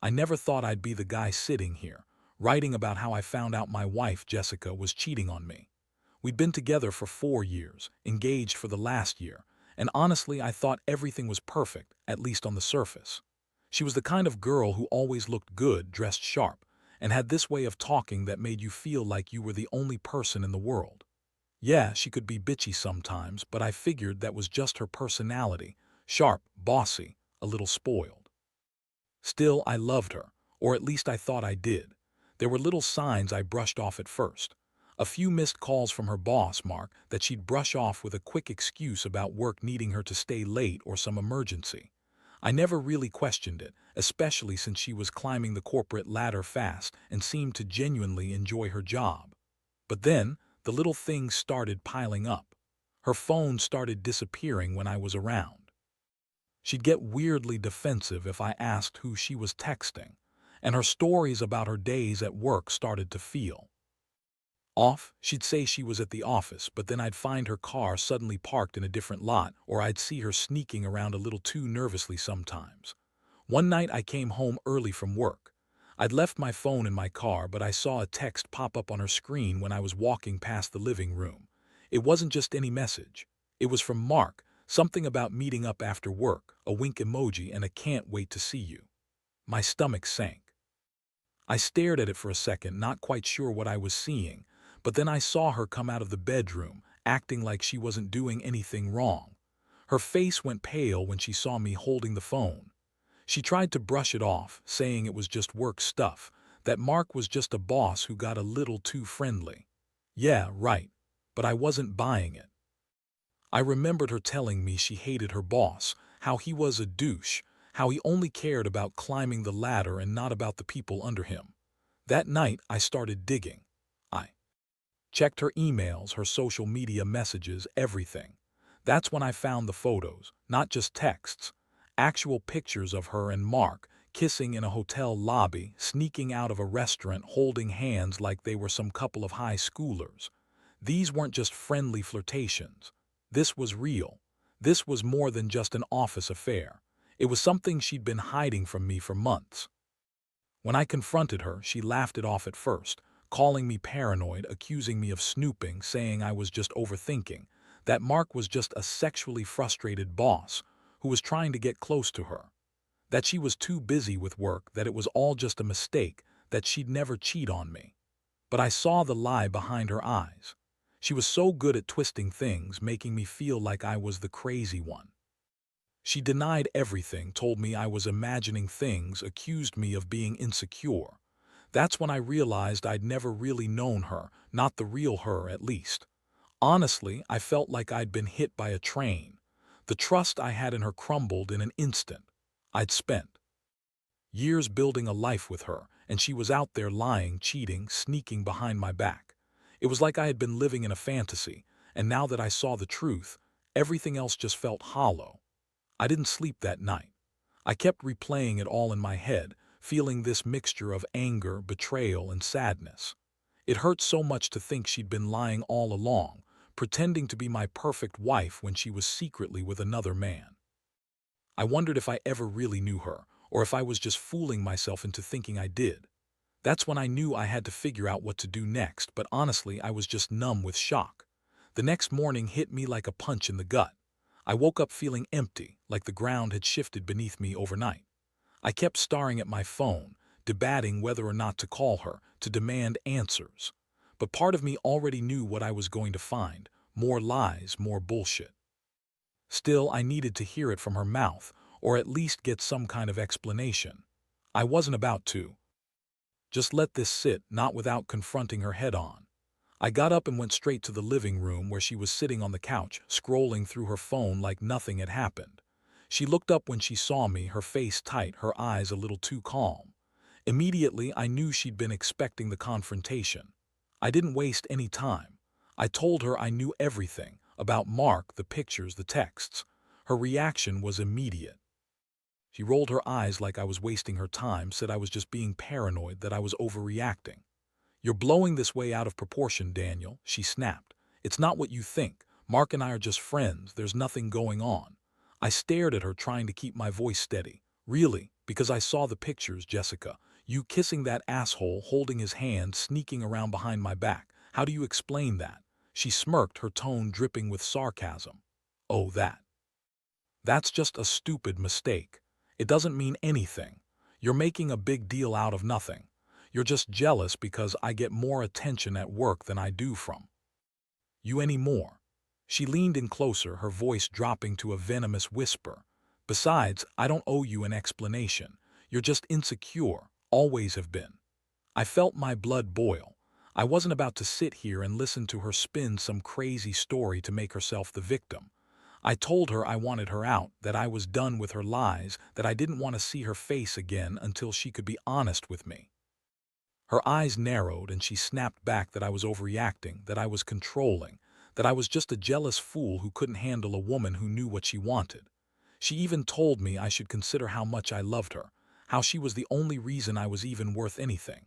I never thought I'd be the guy sitting here, writing about how I found out my wife, Jessica, was cheating on me. We'd been together for 4 years, engaged for the last year, and honestly I thought everything was perfect, at least on the surface. She was the kind of girl who always looked good, dressed sharp, and had this way of talking that made you feel like you were the only person in the world. Yeah, she could be bitchy sometimes, but I figured that was just her personality, sharp, bossy, a little spoiled. Still, I loved her, or at least I thought I did. There were little signs I brushed off at first. A few missed calls from her boss, Mark, that she'd brush off with a quick excuse about work needing her to stay late or some emergency. I never really questioned it, especially since she was climbing the corporate ladder fast and seemed to genuinely enjoy her job. But then, the little things started piling up. Her phone started disappearing when I was around. She'd get weirdly defensive if I asked who she was texting, and her stories about her days at work started to feel off. She'd say she was at the office, but then I'd find her car suddenly parked in a different lot, or I'd see her sneaking around a little too nervously sometimes. One night I came home early from work. I'd left my phone in my car, but I saw a text pop up on her screen when I was walking past the living room. It wasn't just any message. It was from Mark, something about meeting up after work, a wink emoji, and a can't wait to see you. My stomach sank. I stared at it for a second, not quite sure what I was seeing, but then I saw her come out of the bedroom, acting like she wasn't doing anything wrong. Her face went pale when she saw me holding the phone. She tried to brush it off, saying it was just work stuff, that Mark was just a boss who got a little too friendly. Yeah, right, but I wasn't buying it. I remembered her telling me she hated her boss, how he was a douche, how he only cared about climbing the ladder and not about the people under him. That night, I started digging. I checked her emails, her social media messages, everything. That's when I found the photos, not just texts, actual pictures of her and Mark kissing in a hotel lobby, sneaking out of a restaurant holding hands like they were some couple of high schoolers. These weren't just friendly flirtations. This was real. This was more than just an office affair. It was something she'd been hiding from me for months. When I confronted her, she laughed it off at first, calling me paranoid, accusing me of snooping, saying I was just overthinking, that Mark was just a sexually frustrated boss who was trying to get close to her, that she was too busy with work, that it was all just a mistake, that she'd never cheat on me. But I saw the lie behind her eyes. She was so good at twisting things, making me feel like I was the crazy one. She denied everything, told me I was imagining things, accused me of being insecure. That's when I realized I'd never really known her, not the real her at least. Honestly, I felt like I'd been hit by a train. The trust I had in her crumbled in an instant. I'd spent years building a life with her, and she was out there lying, cheating, sneaking behind my back. It was like I had been living in a fantasy, and now that I saw the truth, everything else just felt hollow. I didn't sleep that night. I kept replaying it all in my head, feeling this mixture of anger, betrayal, and sadness. It hurt so much to think she'd been lying all along, pretending to be my perfect wife when she was secretly with another man. I wondered if I ever really knew her, or if I was just fooling myself into thinking I did. That's when I knew I had to figure out what to do next, but honestly, I was just numb with shock. The next morning hit me like a punch in the gut. I woke up feeling empty, like the ground had shifted beneath me overnight. I kept staring at my phone, debating whether or not to call her, to demand answers. But part of me already knew what I was going to find: more lies, more bullshit. Still, I needed to hear it from her mouth, or at least get some kind of explanation. I wasn't about to just let this sit, not without confronting her head on. I got up and went straight to the living room where she was sitting on the couch, scrolling through her phone like nothing had happened. She looked up when she saw me, her face tight, her eyes a little too calm. Immediately, I knew she'd been expecting the confrontation. I didn't waste any time. I told her I knew everything about Mark, the pictures, the texts. Her reaction was immediate. She rolled her eyes like I was wasting her time, said I was just being paranoid, that I was overreacting. "You're blowing this way out of proportion, Daniel," she snapped. "It's not what you think. Mark and I are just friends. There's nothing going on." I stared at her, trying to keep my voice steady. Really, because I saw the pictures, Jessica. You kissing that asshole, holding his hand, sneaking around behind my back. How do you explain that? She smirked, her tone dripping with sarcasm. Oh, that. That's just a stupid mistake. It doesn't mean anything. You're making a big deal out of nothing. You're just jealous because I get more attention at work than I do from you anymore. She leaned in closer, her voice dropping to a venomous whisper. Besides, I don't owe you an explanation. You're just insecure, always have been. I felt my blood boil. I wasn't about to sit here and listen to her spin some crazy story to make herself the victim. I told her I wanted her out, that I was done with her lies, that I didn't want to see her face again until she could be honest with me. Her eyes narrowed and she snapped back that I was overreacting, that I was controlling, that I was just a jealous fool who couldn't handle a woman who knew what she wanted. She even told me I should consider how much I loved her, how she was the only reason I was even worth anything.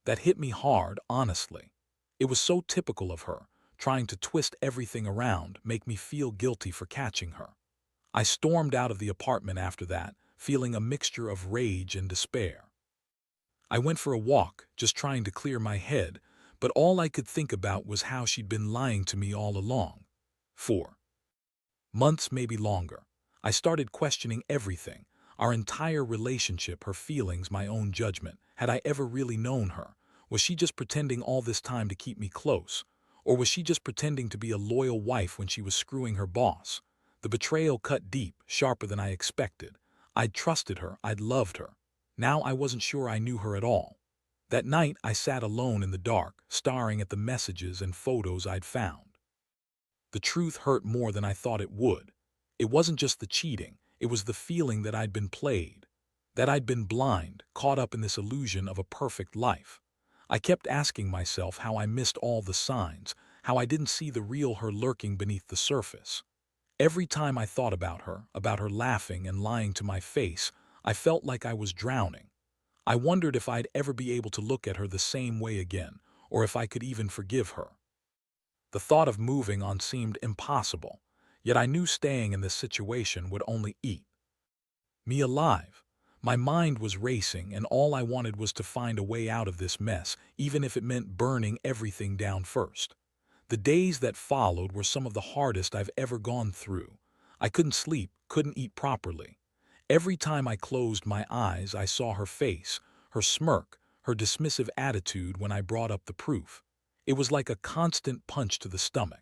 That hit me hard, honestly. It was so typical of her, trying to twist everything around, make me feel guilty for catching her. I stormed out of the apartment after that, feeling a mixture of rage and despair. I went for a walk, just trying to clear my head, but all I could think about was how she'd been lying to me all along. 4 months, maybe longer. I started questioning everything, our entire relationship, her feelings, my own judgment. Had I ever really known her? Was she just pretending all this time to keep me close? Or was she just pretending to be a loyal wife when she was screwing her boss? The betrayal cut deep, sharper than I expected. I'd trusted her, I'd loved her. Now I wasn't sure I knew her at all. That night I sat alone in the dark, staring at the messages and photos I'd found. The truth hurt more than I thought it would. It wasn't just the cheating, it was the feeling that I'd been played, that I'd been blind, caught up in this illusion of a perfect life. I kept asking myself how I missed all the signs, how I didn't see the real her lurking beneath the surface. Every time I thought about her laughing and lying to my face, I felt like I was drowning. I wondered if I'd ever be able to look at her the same way again, or if I could even forgive her. The thought of moving on seemed impossible, yet I knew staying in this situation would only eat me alive. My mind was racing, and all I wanted was to find a way out of this mess, even if it meant burning everything down first. The days that followed were some of the hardest I've ever gone through. I couldn't sleep, couldn't eat properly. Every time I closed my eyes, I saw her face, her smirk, her dismissive attitude when I brought up the proof. It was like a constant punch to the stomach.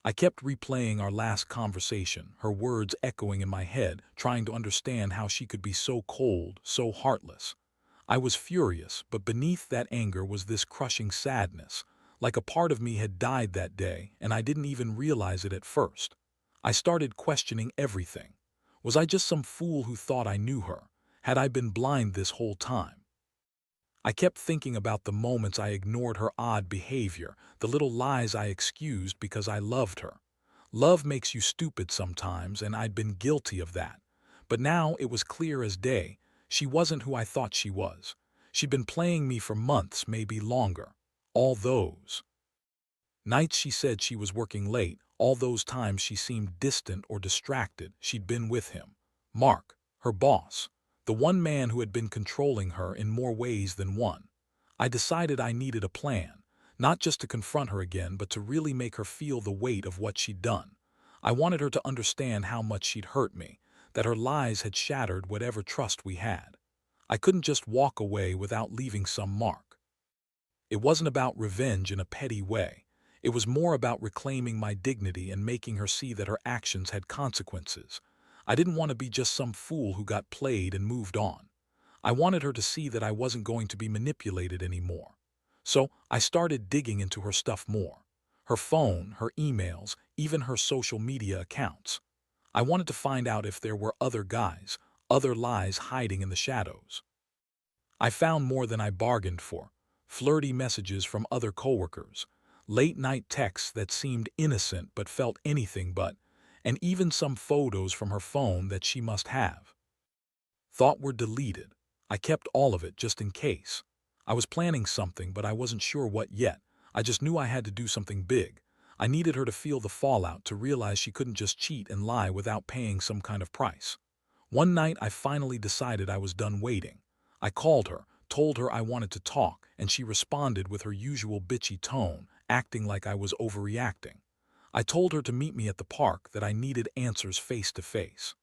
I kept replaying our last conversation, her words echoing in my head, trying to understand how she could be so cold, so heartless. I was furious, but beneath that anger was this crushing sadness, like a part of me had died that day, and I didn't even realize it at first. I started questioning everything. Was I just some fool who thought I knew her? Had I been blind this whole time? I kept thinking about the moments I ignored her odd behavior, the little lies I excused because I loved her. Love makes you stupid sometimes, and I'd been guilty of that. But now it was clear as day. She wasn't who I thought she was. She'd been playing me for months, maybe longer. All those nights she said she was working late, all those times she seemed distant or distracted, she'd been with him. Mark, her boss, the one man who had been controlling her in more ways than one. I decided I needed a plan, not just to confront her again, but to really make her feel the weight of what she'd done. I wanted her to understand how much she'd hurt me, that her lies had shattered whatever trust we had. I couldn't just walk away without leaving some mark. It wasn't about revenge in a petty way. It was more about reclaiming my dignity and making her see that her actions had consequences. I didn't want to be just some fool who got played and moved on. I wanted her to see that I wasn't going to be manipulated anymore. So I started digging into her stuff more. Her phone, her emails, even her social media accounts. I wanted to find out if there were other guys, other lies hiding in the shadows. I found more than I bargained for. Flirty messages from other coworkers, late-night texts that seemed innocent but felt anything but, and even some photos from her phone that she must have thought were deleted. I kept all of it just in case. I was planning something, but I wasn't sure what yet. I just knew I had to do something big. I needed her to feel the fallout, to realize she couldn't just cheat and lie without paying some kind of price. One night I finally decided I was done waiting. I called her, told her I wanted to talk, and she responded with her usual bitchy tone, acting like I was overreacting. I told her to meet me at the park, that I needed answers face to face.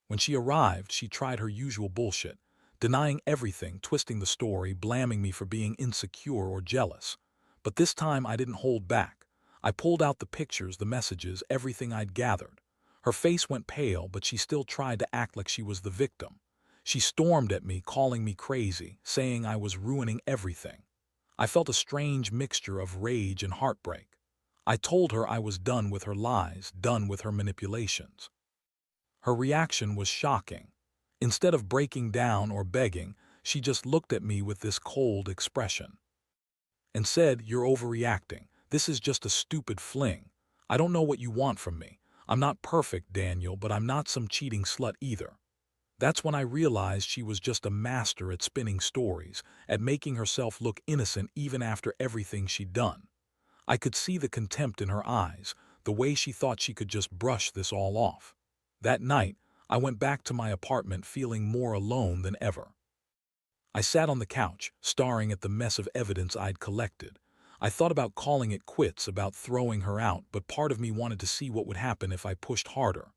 When she arrived, she tried her usual bullshit, denying everything, twisting the story, blaming me for being insecure or jealous. But this time I didn't hold back. I pulled out the pictures, the messages, everything I'd gathered. Her face went pale, but she still tried to act like she was the victim. She stormed at me, calling me crazy, saying I was ruining everything. I felt a strange mixture of rage and heartbreak. I told her I was done with her lies, done with her manipulations. Her reaction was shocking. Instead of breaking down or begging, she just looked at me with this cold expression and said, "You're overreacting. This is just a stupid fling. I don't know what you want from me. I'm not perfect, Daniel, but I'm not some cheating slut either." That's when I realized she was just a master at spinning stories, at making herself look innocent even after everything she'd done. I could see the contempt in her eyes, the way she thought she could just brush this all off. That night, I went back to my apartment feeling more alone than ever. I sat on the couch, staring at the mess of evidence I'd collected. I thought about calling it quits, about throwing her out, but part of me wanted to see what would happen if I pushed harder.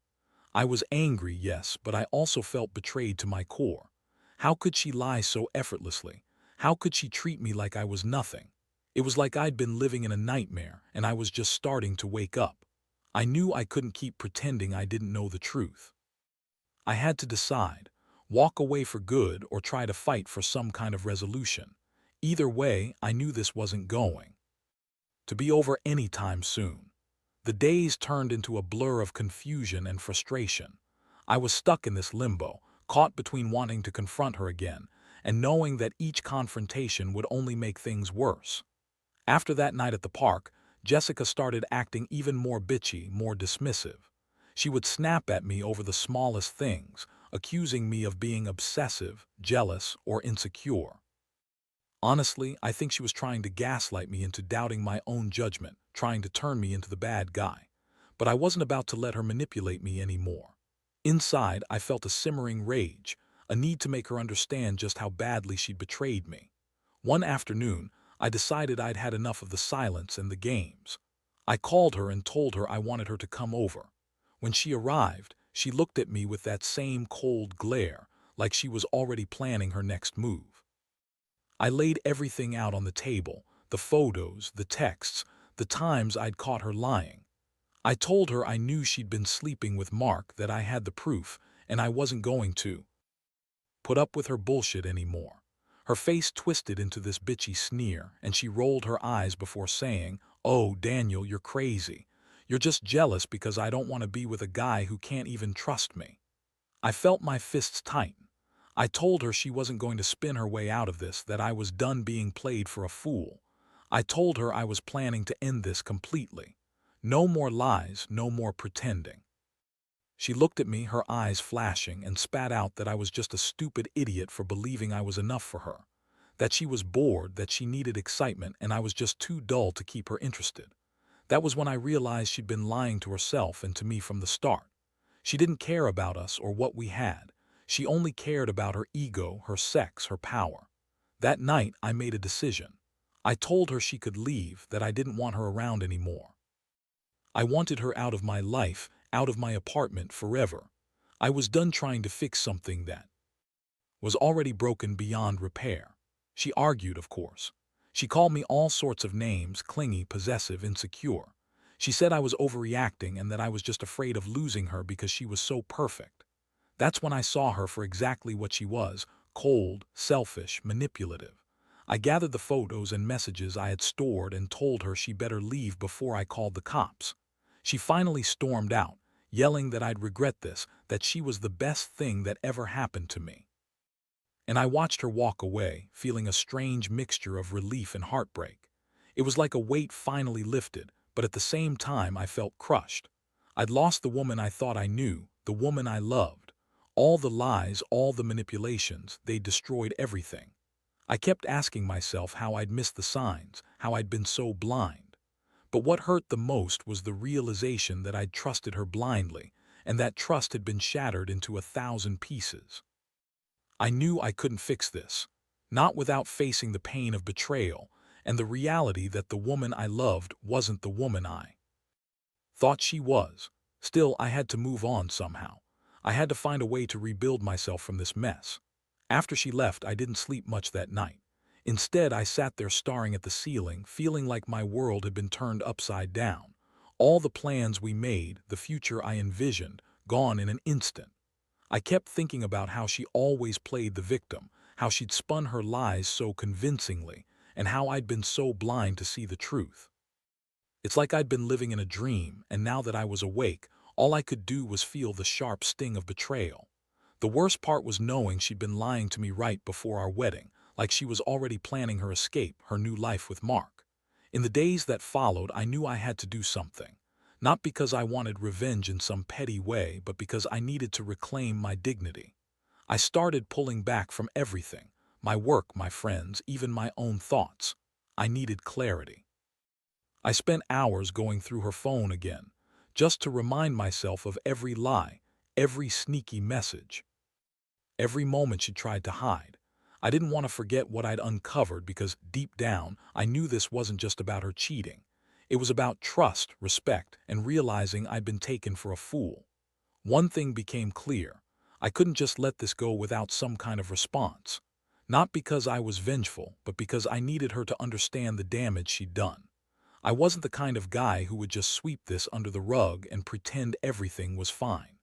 I was angry, yes, but I also felt betrayed to my core. How could she lie so effortlessly? How could she treat me like I was nothing? It was like I'd been living in a nightmare, and I was just starting to wake up. I knew I couldn't keep pretending I didn't know the truth. I had to decide, walk away for good or try to fight for some kind of resolution. Either way, I knew this wasn't going to be over anytime soon. The days turned into a blur of confusion and frustration. I was stuck in this limbo, caught between wanting to confront her again and knowing that each confrontation would only make things worse. After that night at the park, Jessica started acting even more bitchy, more dismissive. She would snap at me over the smallest things, accusing me of being obsessive, jealous, or insecure. Honestly, I think she was trying to gaslight me into doubting my own judgment, trying to turn me into the bad guy. But I wasn't about to let her manipulate me anymore. Inside, I felt a simmering rage, a need to make her understand just how badly she'd betrayed me. One afternoon, I decided I'd had enough of the silence and the games. I called her and told her I wanted her to come over. When she arrived, she looked at me with that same cold glare, like she was already planning her next move. I laid everything out on the table, the photos, the texts, the times I'd caught her lying. I told her I knew she'd been sleeping with Mark, that I had the proof, and I wasn't going to put up with her bullshit anymore. Her face twisted into this bitchy sneer, and she rolled her eyes before saying, "Oh, Daniel, you're crazy. You're just jealous because I don't want to be with a guy who can't even trust me." I felt my fists tighten. I told her she wasn't going to spin her way out of this, that I was done being played for a fool. I told her I was planning to end this completely. No more lies, no more pretending. She looked at me, her eyes flashing, and spat out that I was just a stupid idiot for believing I was enough for her. That she was bored, that she needed excitement, and I was just too dull to keep her interested. That was when I realized she'd been lying to herself and to me from the start. She didn't care about us or what we had. She only cared about her ego, her sex, her power. That night, I made a decision. I told her she could leave, that I didn't want her around anymore. I wanted her out of my life, out of my apartment forever. I was done trying to fix something that was already broken beyond repair. She argued, of course. She called me all sorts of names, clingy, possessive, insecure. She said I was overreacting and that I was just afraid of losing her because she was so perfect. That's when I saw her for exactly what she was: cold, selfish, manipulative. I gathered the photos and messages I had stored and told her she better leave before I called the cops. She finally stormed out, yelling that I'd regret this, that she was the best thing that ever happened to me. And I watched her walk away, feeling a strange mixture of relief and heartbreak. It was like a weight finally lifted, but at the same time I felt crushed. I'd lost the woman I thought I knew, the woman I loved. All the lies, all the manipulations, they destroyed everything. I kept asking myself how I'd missed the signs, how I'd been so blind. But what hurt the most was the realization that I'd trusted her blindly, and that trust had been shattered into 1,000 pieces. I knew I couldn't fix this, not without facing the pain of betrayal and the reality that the woman I loved wasn't the woman I thought she was. Still, I had to move on somehow. I had to find a way to rebuild myself from this mess. After she left, I didn't sleep much that night. Instead, I sat there staring at the ceiling, feeling like my world had been turned upside down. All the plans we made, the future I envisioned, gone in an instant. I kept thinking about how she always played the victim, how she'd spun her lies so convincingly, and how I'd been so blind to see the truth. It's like I'd been living in a dream, and now that I was awake, all I could do was feel the sharp sting of betrayal. The worst part was knowing she'd been lying to me right before our wedding, like she was already planning her escape, her new life with Mark. In the days that followed, I knew I had to do something. Not because I wanted revenge in some petty way, but because I needed to reclaim my dignity. I started pulling back from everything, my work, my friends, even my own thoughts. I needed clarity. I spent hours going through her phone again, just to remind myself of every lie, every sneaky message, every moment she tried to hide. I didn't want to forget what I'd uncovered because deep down, I knew this wasn't just about her cheating. It was about trust, respect, and realizing I'd been taken for a fool. One thing became clear. I couldn't just let this go without some kind of response. Not because I was vengeful, but because I needed her to understand the damage she'd done. I wasn't the kind of guy who would just sweep this under the rug and pretend everything was fine.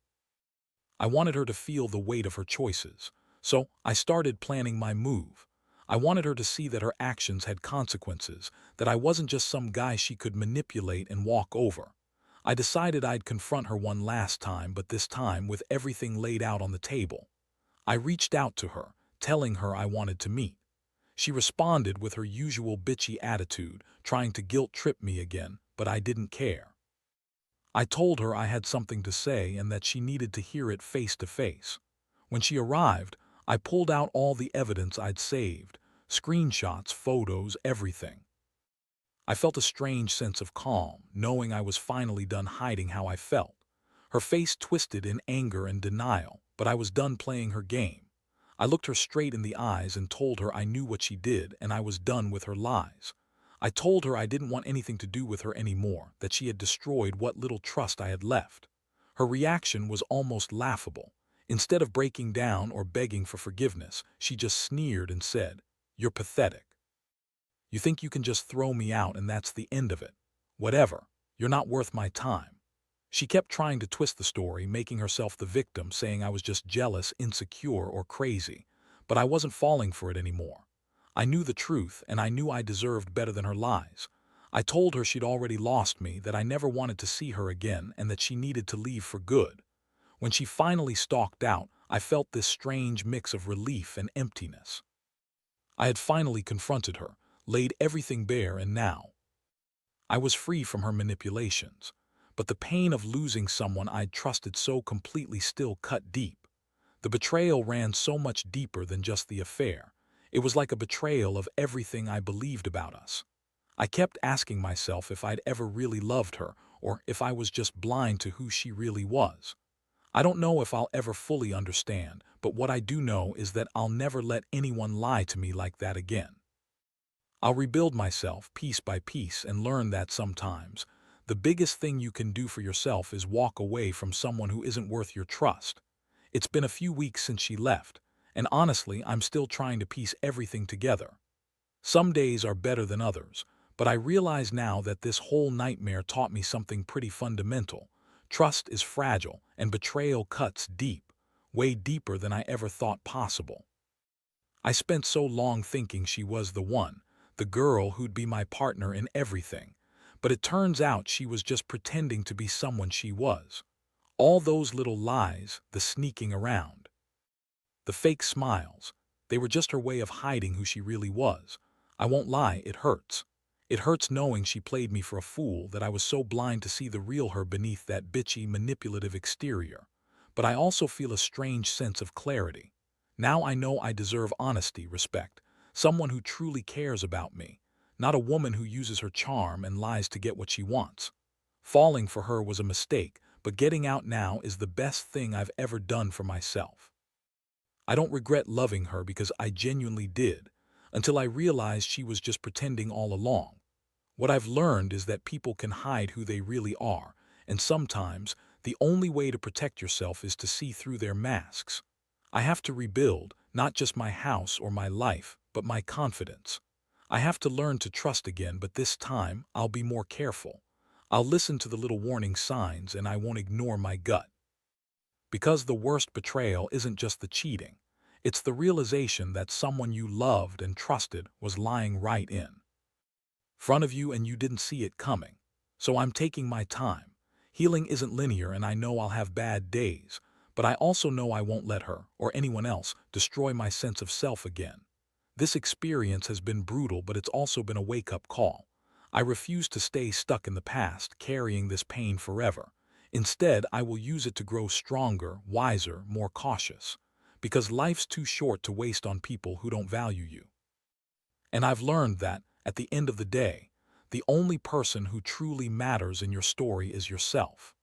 I wanted her to feel the weight of her choices, so I started planning my move. I wanted her to see that her actions had consequences, that I wasn't just some guy she could manipulate and walk over. I decided I'd confront her one last time, but this time with everything laid out on the table. I reached out to her, telling her I wanted to meet. She responded with her usual bitchy attitude, trying to guilt-trip me again, but I didn't care. I told her I had something to say and that she needed to hear it face to face. When she arrived, I pulled out all the evidence I'd saved, screenshots, photos, everything. I felt a strange sense of calm, knowing I was finally done hiding how I felt. Her face twisted in anger and denial, but I was done playing her game. I looked her straight in the eyes and told her I knew what she did and I was done with her lies. I told her I didn't want anything to do with her anymore, that she had destroyed what little trust I had left. Her reaction was almost laughable. Instead of breaking down or begging for forgiveness, she just sneered and said, "You're pathetic. You think you can just throw me out and that's the end of it. Whatever. You're not worth my time." She kept trying to twist the story, making herself the victim, saying I was just jealous, insecure, or crazy. But I wasn't falling for it anymore. I knew the truth, and I knew I deserved better than her lies. I told her she'd already lost me, that I never wanted to see her again, and that she needed to leave for good. When she finally stalked out, I felt this strange mix of relief and emptiness. I had finally confronted her, laid everything bare, and now I was free from her manipulations. But the pain of losing someone I'd trusted so completely still cut deep. The betrayal ran so much deeper than just the affair. It was like a betrayal of everything I believed about us. I kept asking myself if I'd ever really loved her, or if I was just blind to who she really was. I don't know if I'll ever fully understand, but what I do know is that I'll never let anyone lie to me like that again. I'll rebuild myself piece by piece and learn that sometimes the biggest thing you can do for yourself is walk away from someone who isn't worth your trust. It's been a few weeks since she left, and honestly, I'm still trying to piece everything together. Some days are better than others, but I realize now that this whole nightmare taught me something pretty fundamental. Trust is fragile, and betrayal cuts deep, way deeper than I ever thought possible. I spent so long thinking she was the one, the girl who'd be my partner in everything, but it turns out she was just pretending to be someone she was. All those little lies, the sneaking around, the fake smiles, they were just her way of hiding who she really was. I won't lie, it hurts. It hurts knowing she played me for a fool, that I was so blind to see the real her beneath that bitchy, manipulative exterior. But I also feel a strange sense of clarity. Now I know I deserve honesty, respect, someone who truly cares about me, not a woman who uses her charm and lies to get what she wants. Falling for her was a mistake, but getting out now is the best thing I've ever done for myself. I don't regret loving her because I genuinely did, until I realized she was just pretending all along. What I've learned is that people can hide who they really are, and sometimes the only way to protect yourself is to see through their masks. I have to rebuild, not just my house or my life, but my confidence. I have to learn to trust again, but this time I'll be more careful. I'll listen to the little warning signs and I won't ignore my gut. Because the worst betrayal isn't just the cheating. It's the realization that someone you loved and trusted was lying right in front of you and you didn't see it coming. So I'm taking my time. Healing isn't linear and I know I'll have bad days, but I also know I won't let her, or anyone else, destroy my sense of self again. This experience has been brutal, but it's also been a wake-up call. I refuse to stay stuck in the past, carrying this pain forever. Instead, I will use it to grow stronger, wiser, more cautious. Because life's too short to waste on people who don't value you. And I've learned that, at the end of the day, the only person who truly matters in your story is yourself.